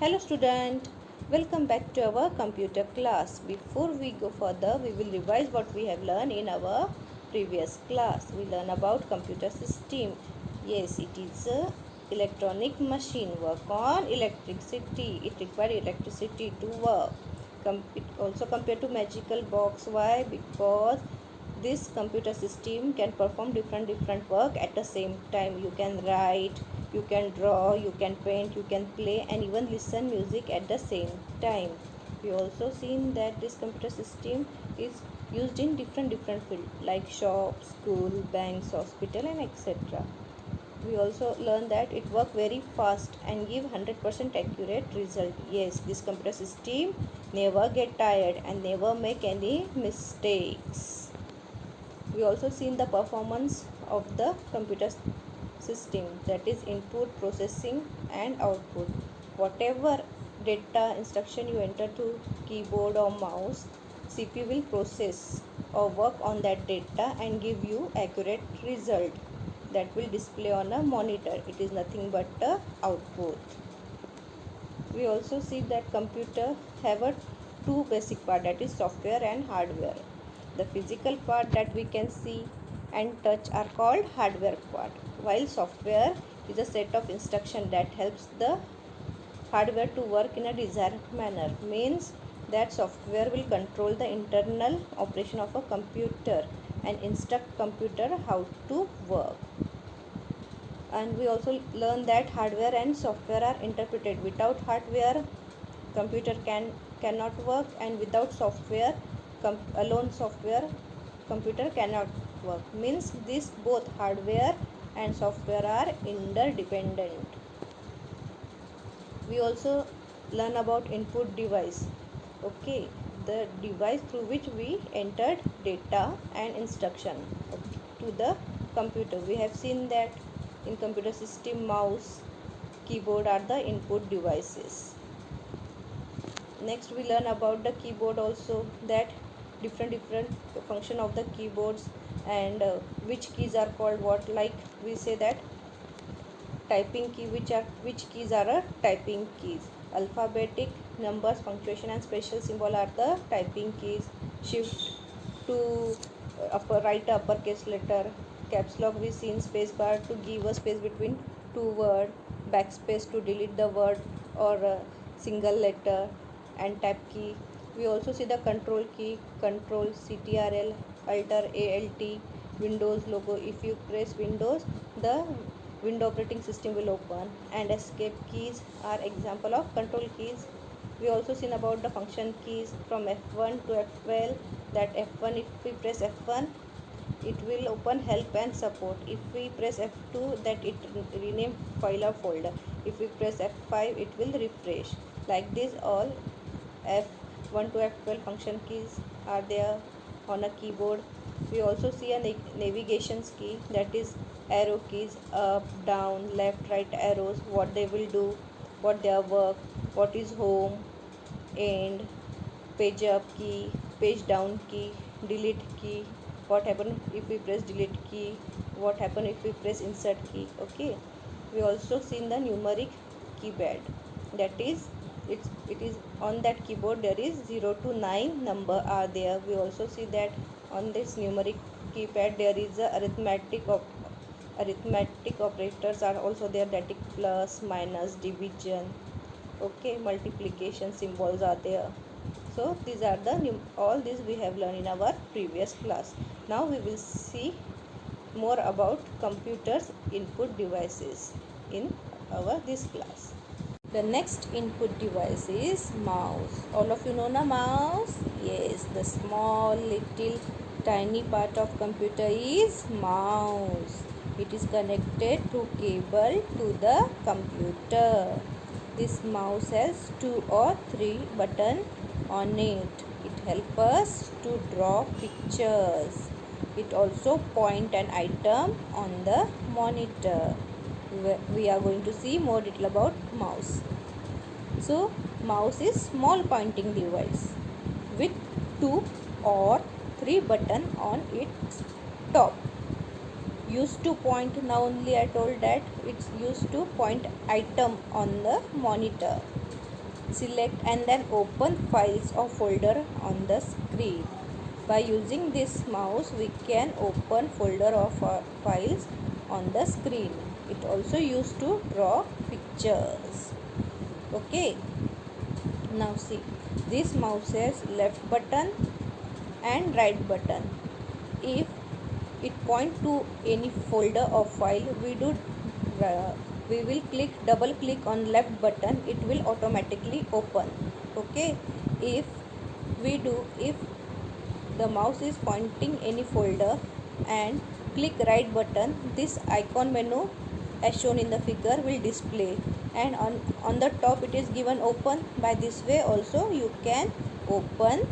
Hello student, welcome back to our computer class. Before we go further, we will revise what we have learned in our previous class. We learn about computer system. Yes, it is a electronic machine work on electricity. It requires electricity to work. It also compared to magical box. Why? Because this computer system can perform different work at the same time. You can write, you can draw, you can paint, you can play, and even listen music at the same time. We also seen that this computer system is used in different fields like shop, school, banks, hospital, and etc. We also learn that it work very fast and give 100% accurate result. Yes, this computer system never get tired and never make any mistakes. We also seen the performance of the computer system, that is input, processing, and output. Whatever data instruction you enter to keyboard or mouse, CPU will process or work on that data and give you accurate result that will display on a monitor. It is nothing but the output. We also see that computer have a two basic part, that is software and hardware. The physical part that we can see and touch are called hardware part, while software is a set of instruction that helps the hardware to work in a desired manner. Means that software will control the internal operation of a computer and instruct computer how to work. And we also learn that hardware and software are interpreted. Without hardware, computer cannot work, and without software, alone software, computer cannot work. Means this both hardware and software are interdependent. We also learn about input device. Okay, the device through which we entered data and instruction to the computer. We have seen that in computer system, mouse, keyboard are the input devices. Next we learn about the keyboard also, that different function of the keyboards and which keys are called what. Like we say that typing key, which keys are a typing keys. Alphabetic, numbers, punctuation, and special symbol are the typing keys. Shift to write uppercase letter. Caps lock we see in space bar to give a space between two word. Backspace to delete the word or a single letter. And tab key. We also see the control key, control, CTRL, alter, ALT, Windows logo. If you press Windows, the window operating system will open. And escape keys are example of control keys. We also seen about the function keys from F1 to F12, that F1, if we press F1, it will open help and support. If we press F2, that it rename file or folder. If we press F5, it will refresh. Like this, all F1 to F12 function keys are there on a keyboard. We also see a navigation key, that is arrow keys, up, down, left, right arrows, what they will do, what their work, what is home, end, page up key, page down key, delete key, what happen if we press delete key, what happen if we press insert key. Okay, we also seen the numeric keypad, that is it is on that keyboard there is 0 to 9 number are there. We also see that on this numeric keypad there is a arithmetic operators are also there, that is plus, minus, division. Okay, multiplication symbols are there. So these are the all these we have learned in our previous class. Now we will see more about computers input devices in our this class. The next input device is mouse. All of you know na mouse? Yes, the small little tiny part of computer is mouse. It is connected through cable to the computer. This mouse has 2 or 3 buttons on it. It helps us to draw pictures. It also point an item on the monitor. We are going to see more detail about mouse. So mouse is small pointing device with 2 or 3 buttons on its top. Used to point, now only I told that it's used to point item on the monitor. select and then open files or folder on the screen. By using this mouse we can open folder or files on the screen. It also used to draw pictures. Okay, now see, this mouse has left button and right button. If it point to any folder or file, we will double click on left button, it will automatically open. Okay, if the mouse is pointing any folder and click right button, this icon menu as shown in the figure will display, and on the top it is given open. By this way also you can open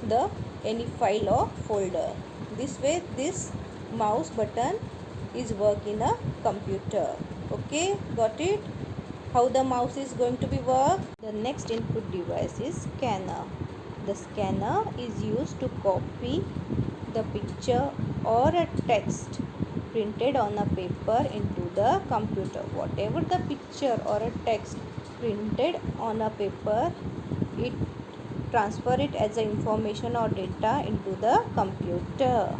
the any file or folder. This way this mouse button is work in a computer. Okay, got it? How the mouse is going to be work? The next input device is scanner. The scanner is used to copy the picture or a text printed on a paper into the computer. Whatever the picture or a text printed on a paper, it transfer it as a information or data into the computer.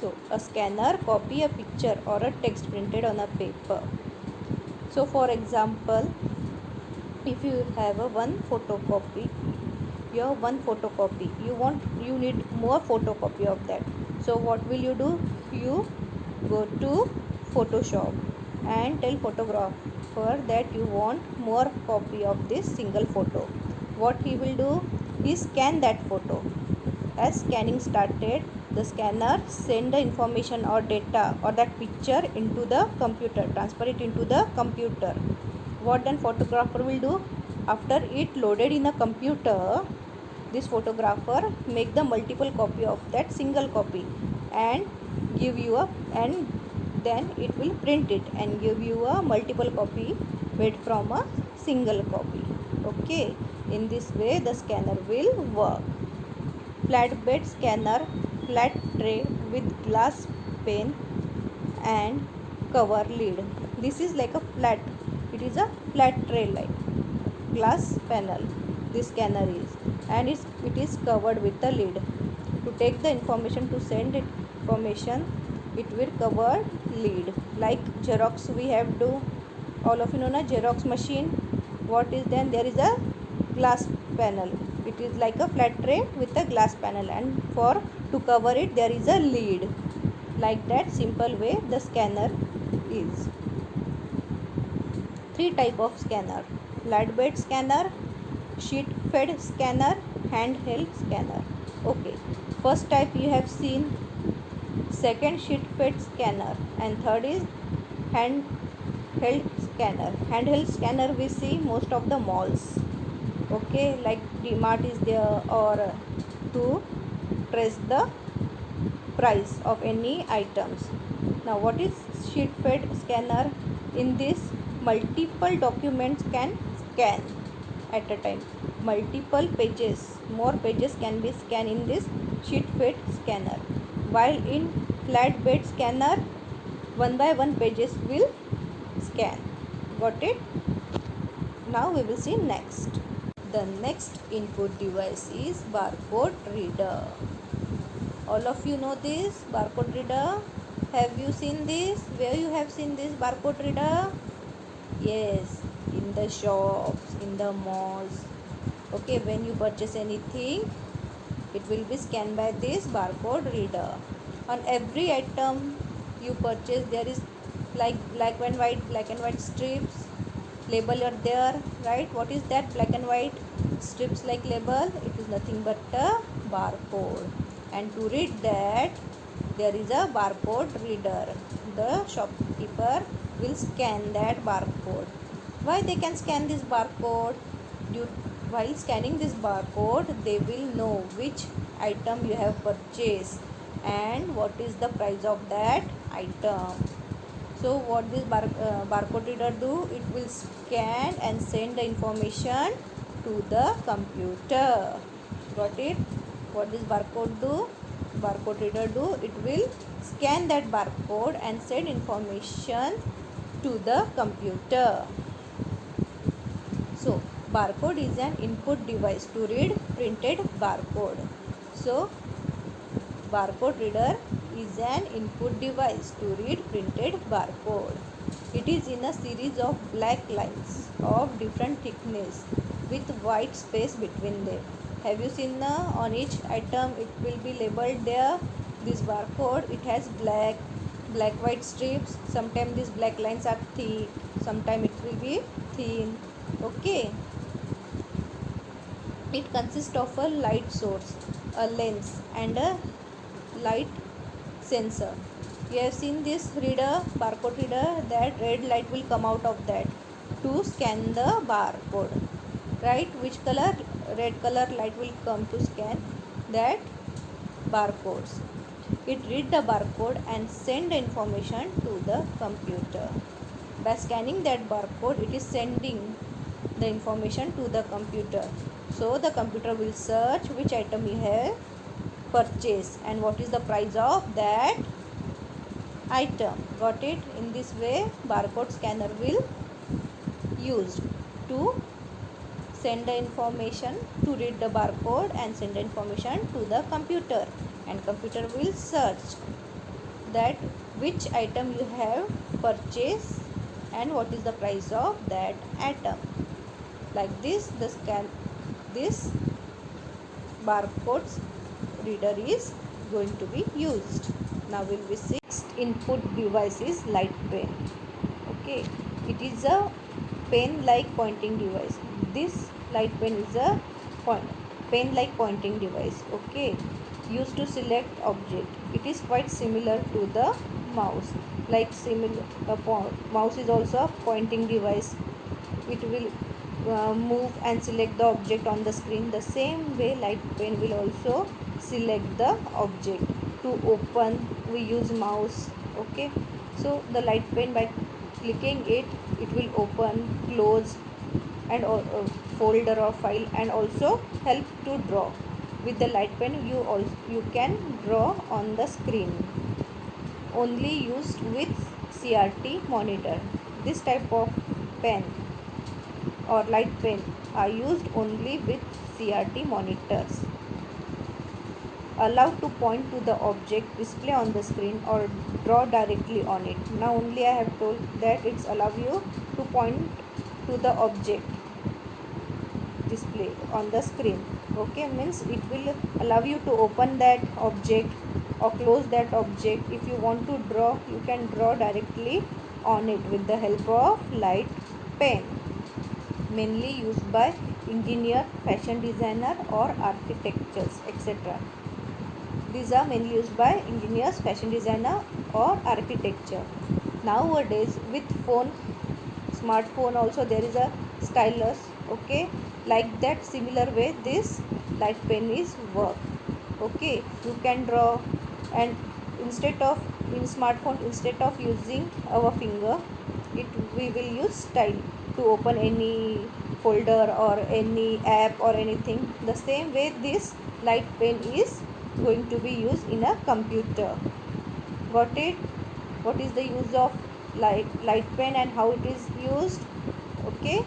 So a scanner copy a picture or a text printed on a paper. So for example, if you have a one photocopy, you need more photocopy of that. So what will you do? You go to Photoshop and tell photographer that you want more copy of this single photo. What he will do? He scan that photo. As scanning started, the scanner send the information or data or that picture into the computer, transfer it into the computer. What then photographer will do? After it loaded in a computer, this photographer make the multiple copy of that single copy and give you and then it will print it and give you a multiple copy made from a single copy. Okay, in this way the scanner will work. Flatbed scanner, flat tray with glass pane and cover lid. This is like a flat, it is a flat tray like glass panel this scanner is, and it is covered with a lid. To take the information, to send information, it will cover lid. Like Xerox we have to, all of you know na, Xerox machine. What is then? There is a glass panel. It is like a flat tray with a glass panel, and for to cover it there is a lid. Like that simple way the scanner is. Three type of scanner: flatbed scanner, sheet fed scanner, handheld scanner. Okay, first type you have seen, second sheet fed scanner, and third is handheld scanner. Handheld scanner we see most of the malls. Okay, like DMart is there, or to trace the price of any items. Now what is sheet fed scanner? In this, multiple documents can scan at a time. Multiple pages, more pages can be scanned in this sheet fed scanner. While in flatbed scanner, one by one pages will scan. Got it? Now we will see next. The next input device is barcode reader. All of you know this barcode reader. Have you seen this? Where you have seen this barcode reader? Yes, in the shops, in the malls. Okay, when you purchase anything, it will be scanned by this barcode reader. On every item you purchase, there is like black and white strips. Label are there, right? What is that black and white strips like label? It is nothing but a barcode. And to read that, there is a barcode reader. The shopkeeper will scan that barcode. Why they can scan this barcode? While scanning this barcode, they will know which item you have purchased and what is the price of that item. So what this barcode reader do? It will scan and send the information to the computer. Got it? What this barcode do? Barcode reader do? It will scan that barcode and send information to the computer. So barcode is an input device to read printed barcode. So barcode reader is an input device to read printed barcode. It is in a series of black lines of different thickness with white space between them. Have you seen on each item it will be labeled there? This barcode, it has black white strips. Sometimes these black lines are thick, sometimes it will be thin. Okay, it consists of a light source, a lens, and a light sensor. You have seen this reader, barcode reader, that red light will come out of that to scan the barcode, right? Which color? Red color light will come to scan that barcodes. It read the barcode and send the information to the computer. By scanning that barcode, it is sending the information to the computer. So the computer will search which item you have purchased and what is the price of that item. Got it? In this way, barcode scanner will used to send the information, to read the barcode and send the information to the computer, and computer will search that which item you have purchased and what is the price of that item. Like this, this barcodes reader is going to be used. Now will be sixth input device is light pen. Okay, it is a pen like pointing device. This light pen is a pen like pointing device. Okay, used to select object. It is quite similar to the mouse. Like similar, mouse is also a pointing device. It will move and select the object on the screen. The same way light pen will also select the object. To open we use mouse. Okay, so the light pen, by clicking it, it will open, close, and folder or file, and also help to draw. With the light pen you can draw on the screen. Only used with CRT monitor. This type of pen or light pen are used only with CRT monitors. Allowed to point to the object display on the screen or draw directly on it. Now only I have told that it's allow you to point to the object display on the screen. Okay, means it will allow you to open that object or close that object. If you want to draw, you can draw directly on it with the help of light pen. Mainly used by engineer, fashion designer or architects, etc. These are mainly used by engineers, fashion designer or architecture. Nowadays with phone, smartphone also there is a stylus. Okay, like that similar way this light pen is work. Okay, you can draw, and in smartphone, instead of using our finger, we will use style to open any folder or any app or anything. The same way this light pen is going to be used in a computer. Got it? What is the use of light pen and how it is used? Okay,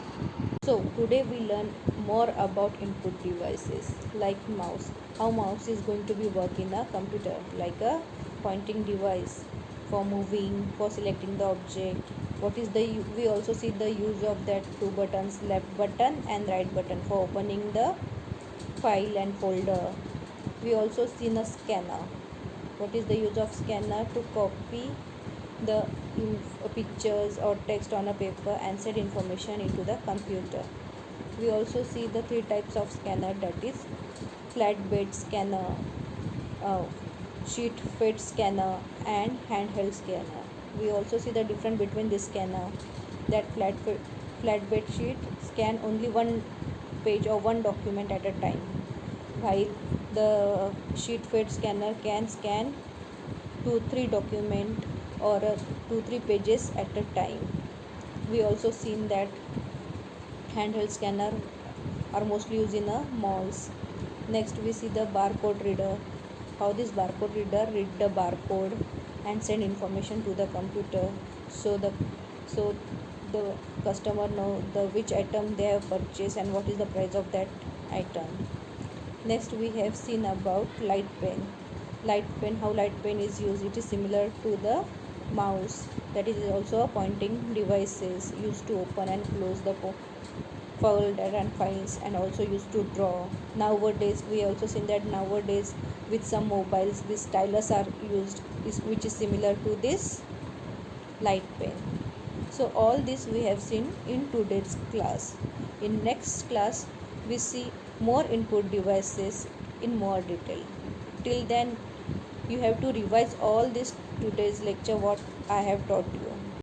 so today we learn more about input devices like mouse. How mouse is going to be work in a computer, like a pointing device for moving, for selecting the object. What is the we also see the use of that two buttons, left button and right button, for opening the file and folder. We also see a scanner. What is the use of scanner? To copy the pictures or text on a paper and send information into the computer. We also see the three types of scanner, that is flatbed scanner, sheet fed scanner and handheld scanner. We also see the difference between this scanner, that flatbed sheet scan only one page or one document at a time, while the sheet fed scanner can scan 2-3 document or 2-3 pages at a time. We also seen that handheld scanner are mostly used in malls. Next we see the barcode reader. How this barcode reader read the barcode and send information to the computer. So the the customer know the which item they have purchased and what is the price of that item. Next we have seen about light pen. How light pen is used, it is similar to the mouse, that is also a pointing devices used to open and close the folder and files, and also used to draw. Nowadays we also seen that nowadays with some mobiles these stylus are used, which is similar to this light pen. So all this we have seen in today's class. In next class we see more input devices in more detail. Till then you have to revise all this today's lecture what I have taught you.